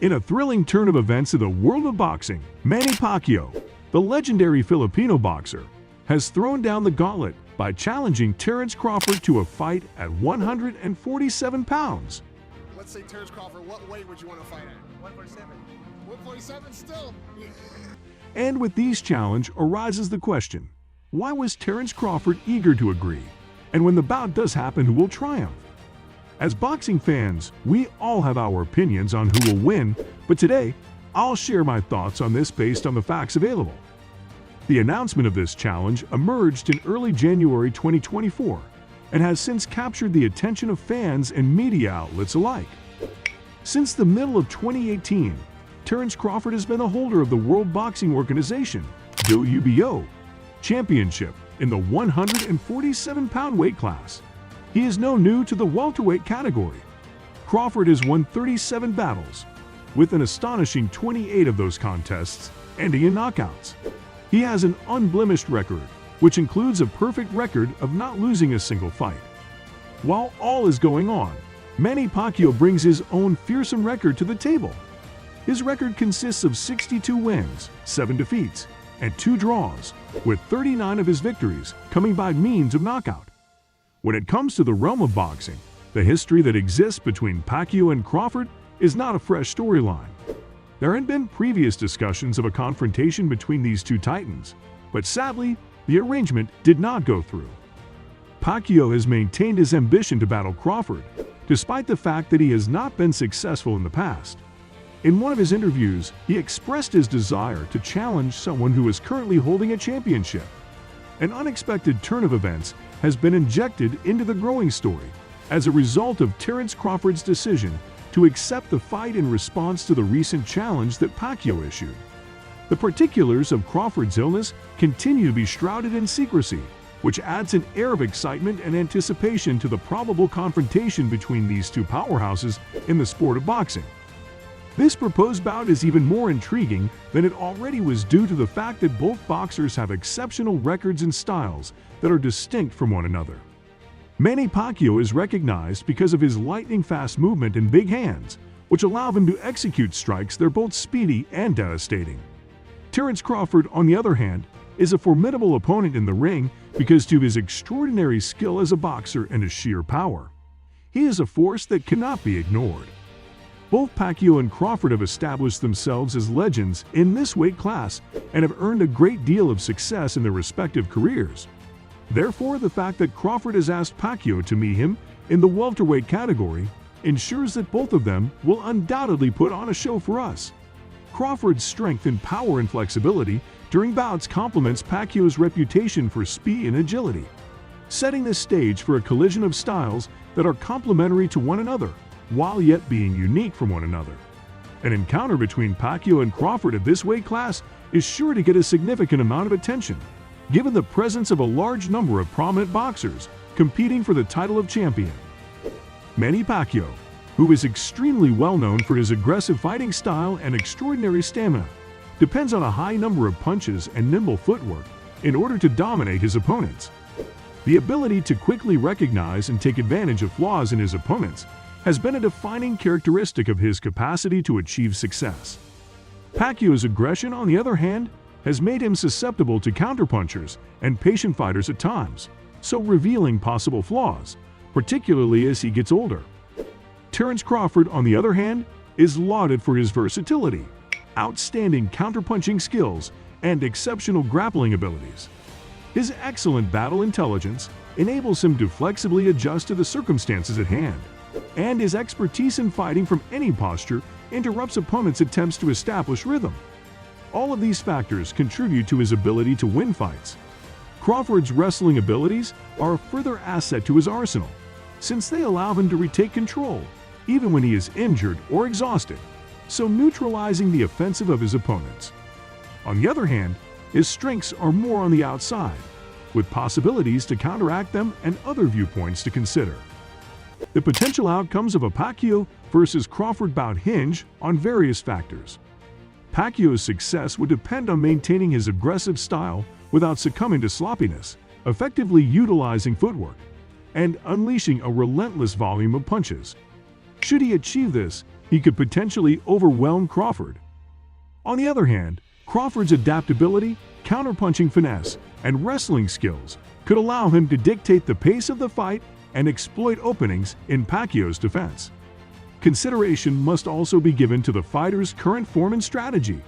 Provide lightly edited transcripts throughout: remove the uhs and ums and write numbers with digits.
In a thrilling turn of events in the world of boxing, Manny Pacquiao, the legendary Filipino boxer, has thrown down the gauntlet by challenging Terence Crawford to a fight at 147 pounds. Let's say Terence Crawford, what weight would you want to fight at? 147. 147 still? And with these challenge arises the question, why was Terence Crawford eager to agree? And when the bout does happen, who will triumph? As boxing fans, we all have our opinions on who will win, but today, I'll share my thoughts on this based on the facts available. The announcement of this challenge emerged in early January 2024 and has since captured the attention of fans and media outlets alike. Since the middle of 2018, Terence Crawford has been the holder of the World Boxing Organization (WBO) championship in the 147-pound weight class. He is no new to the welterweight category. Crawford has won 37 battles, with an astonishing 28 of those contests ending in knockouts. He has an unblemished record, which includes a perfect record of not losing a single fight. While all is going on, Manny Pacquiao brings his own fearsome record to the table. His record consists of 62 wins, 7 defeats, and 2 draws, with 39 of his victories coming by means of knockout. When it comes to the realm of boxing, the history that exists between Pacquiao and Crawford is not a fresh storyline. There had been previous discussions of a confrontation between these two titans, but sadly, the arrangement did not go through. Pacquiao has maintained his ambition to battle Crawford, despite the fact that he has not been successful in the past. In one of his interviews, he expressed his desire to challenge someone who is currently holding a championship. An unexpected turn of events has been injected into the growing story as a result of Terence Crawford's decision to accept the fight in response to the recent challenge that Pacquiao issued. The particulars of Crawford's illness continue to be shrouded in secrecy, which adds an air of excitement and anticipation to the probable confrontation between these two powerhouses in the sport of boxing. This proposed bout is even more intriguing than it already was due to the fact that both boxers have exceptional records and styles that are distinct from one another. Manny Pacquiao is recognized because of his lightning-fast movement and big hands, which allow him to execute strikes that are both speedy and devastating. Terence Crawford, on the other hand, is a formidable opponent in the ring because of his extraordinary skill as a boxer and his sheer power. He is a force that cannot be ignored. Both Pacquiao and Crawford have established themselves as legends in this weight class and have earned a great deal of success in their respective careers. Therefore, the fact that Crawford has asked Pacquiao to meet him in the welterweight category ensures that both of them will undoubtedly put on a show for us. Crawford's strength and power and flexibility during bouts complements Pacquiao's reputation for speed and agility, setting the stage for a collision of styles that are complementary to one another, while yet being unique from one another. An encounter between Pacquiao and Crawford at this weight class is sure to get a significant amount of attention, given the presence of a large number of prominent boxers competing for the title of champion. Manny Pacquiao, who is extremely well known for his aggressive fighting style and extraordinary stamina, depends on a high number of punches and nimble footwork in order to dominate his opponents. The ability to quickly recognize and take advantage of flaws in his opponents has been a defining characteristic of his capacity to achieve success. Pacquiao's aggression, on the other hand, has made him susceptible to counterpunchers and patient fighters at times, so revealing possible flaws, particularly as he gets older. Terence Crawford, on the other hand, is lauded for his versatility, outstanding counterpunching skills, and exceptional grappling abilities. His excellent battle intelligence enables him to flexibly adjust to the circumstances at hand, and his expertise in fighting from any posture interrupts opponents' attempts to establish rhythm. All of these factors contribute to his ability to win fights. Crawford's wrestling abilities are a further asset to his arsenal, since they allow him to retake control, even when he is injured or exhausted, so neutralizing the offensive of his opponents. On the other hand, his strengths are more on the outside, with possibilities to counteract them and other viewpoints to consider. The potential outcomes of a Pacquiao versus Crawford bout hinge on various factors. Pacquiao's success would depend on maintaining his aggressive style without succumbing to sloppiness, effectively utilizing footwork, and unleashing a relentless volume of punches. Should he achieve this, he he could potentially overwhelm Crawford. On the other hand, Crawford's adaptability, counterpunching finesse, and wrestling skills could allow him to dictate the pace of the fight and exploit openings in Pacquiao's defense. Consideration must also be given to the fighter's current form and strategy.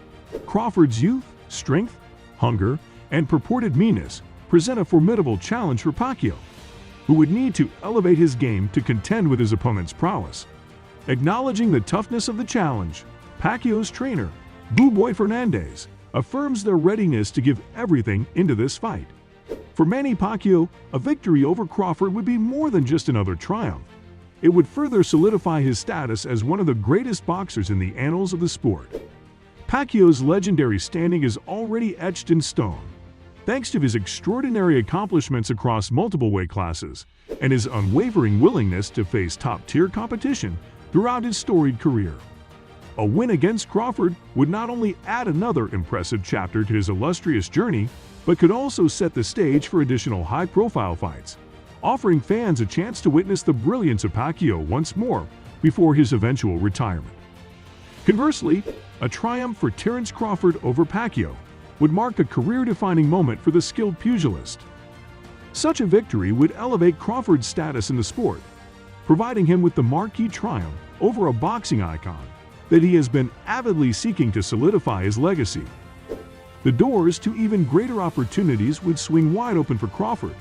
Crawford's youth, strength, hunger, and purported meanness present a formidable challenge for Pacquiao, who would need to elevate his game to contend with his opponent's prowess. Acknowledging the toughness of the challenge, Pacquiao's trainer, Boy Fernandez, affirms their readiness to give everything into this fight. For Manny Pacquiao, a victory over Crawford would be more than just another triumph. It would further solidify his status as one of the greatest boxers in the annals of the sport. Pacquiao's legendary standing is already etched in stone, thanks to his extraordinary accomplishments across multiple weight classes and his unwavering willingness to face top-tier competition throughout his storied career. A win against Crawford would not only add another impressive chapter to his illustrious journey, but could also set the stage for additional high-profile fights, offering fans a chance to witness the brilliance of Pacquiao once more before his eventual retirement. Conversely, a triumph for Terence Crawford over Pacquiao would mark a career-defining moment for the skilled pugilist. Such a victory would elevate Crawford's status in the sport, providing him with the marquee triumph over a boxing icon that he has been avidly seeking to solidify his legacy. The doors to even greater opportunities would swing wide open for Crawford,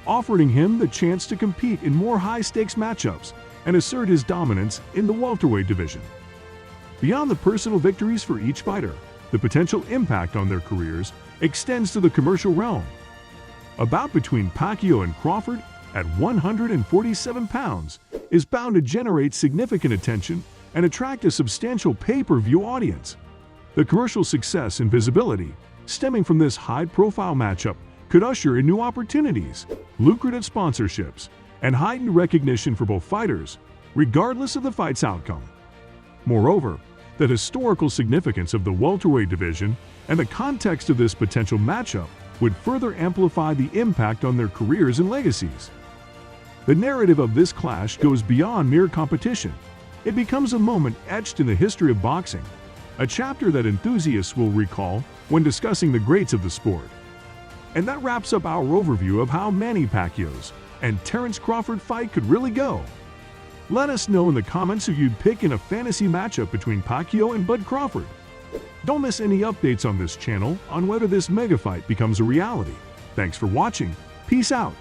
offering him the chance to compete in more high-stakes matchups and assert his dominance in the welterweight division. Beyond the personal victories for each fighter, the potential impact on their careers extends to the commercial realm. A bout between Pacquiao and Crawford at 147 pounds is bound to generate significant attention and attract a substantial pay-per-view audience. The commercial success and visibility stemming from this high-profile matchup could usher in new opportunities, lucrative sponsorships, and heightened recognition for both fighters, regardless of the fight's outcome. Moreover, the historical significance of the welterweight division and the context of this potential matchup would further amplify the impact on their careers and legacies. The narrative of this clash goes beyond mere competition. It becomes a moment etched in the history of boxing, a chapter that enthusiasts will recall when discussing the greats of the sport. And that wraps up our overview of how Manny Pacquiao's and Terence Crawford fight could really go. Let us know in the comments who you'd pick in a fantasy matchup between Pacquiao and Bud Crawford. Don't miss any updates on this channel on whether this mega fight becomes a reality. Thanks for watching. Peace out.